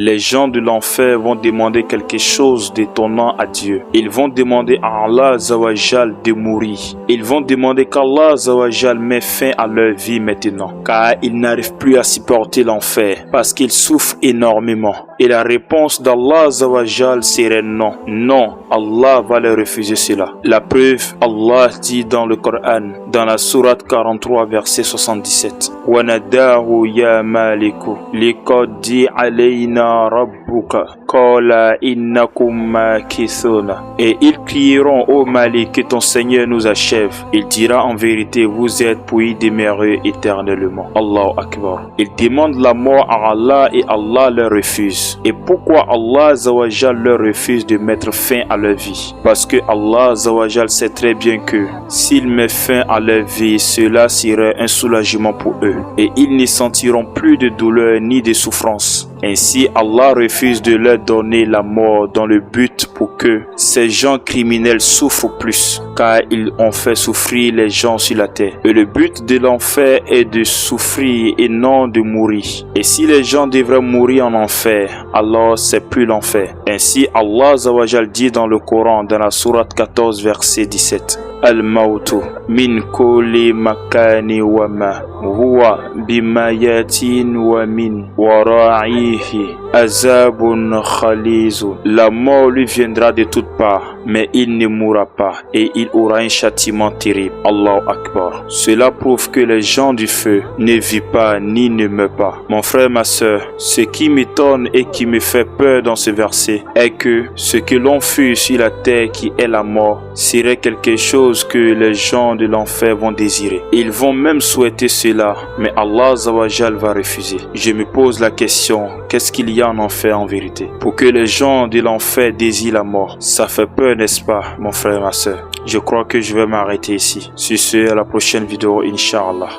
Les gens de l'enfer vont demander quelque chose d'étonnant à Dieu. Ils vont demander à Allah Azawajal de mourir. Ils vont demander qu'Allah Azawajal met fin à leur vie maintenant, car ils n'arrivent plus à supporter l'enfer parce qu'ils souffrent énormément. Et la réponse d'Allah Azawajal serait non. Non, Allah va leur refuser cela. La preuve, Allah dit dans le Coran, dans la sourate 43, verset 77. وَنَدَاهُ يَا مَالِكُ لِقَدِّ عَلَيْنَا رَبُّكَ قَالَ إِنَّكُمْ مَاكِثُونَ. Et ils crieront, ô Malik, que ton Seigneur nous achève. Il dira en vérité, vous êtes pour y demeurer éternellement. Allahu Akbar. Ils demandent la mort à Allah et Allah leur refuse. Et pourquoi Allah Azawajal leur refuse de mettre fin à leur vie? Parce que Allah Azawajal sait très bien que s'il met fin à leur vie, cela serait un soulagement pour eux. Et ils ne sentiront plus de douleur ni de souffrance. Ainsi, Allah refuse de leur donner la mort dans le but pour que ces gens criminels souffrent plus, car ils ont fait souffrir les gens sur la terre. Et le but de l'enfer est de souffrir et non de mourir. Et si les gens devraient mourir en enfer, alors c'est plus l'enfer. Ainsi, Allah Azawajal dit dans le Coran, dans la sourate 14, verset 17. Al-Mautu min kulli makani wa ma huwa bimayatin wa min wara'ihi azabun khalizun. La mort lui viendra de toutes parts, mais il ne mourra pas et il aura un châtiment terrible. Allahu Akbar. Cela prouve que les gens du feu ne vivent pas ni ne meurent pas. Mon frère, ma soeur, ce qui m'étonne et qui me fait peur dans ce verset est que ce que l'on fuit sur la terre qui est la mort serait quelque chose que les gens de l'enfer vont désirer. Ils vont même souhaiter cela, mais Allah Azawajal va refuser. Je me pose la question, qu'est-ce qu'il y a en enfer en vérité? Pour que les gens de l'enfer désirent la mort, ça fait peur, n'est-ce pas, mon frère et ma soeur? Je crois que je vais m'arrêter ici. Sur ce, à la prochaine vidéo, Inch'Allah.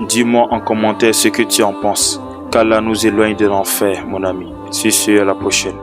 Dis-moi en commentaire ce que tu en penses. Qu'Allah nous éloigne de l'enfer, mon ami. Sur ce, à la prochaine.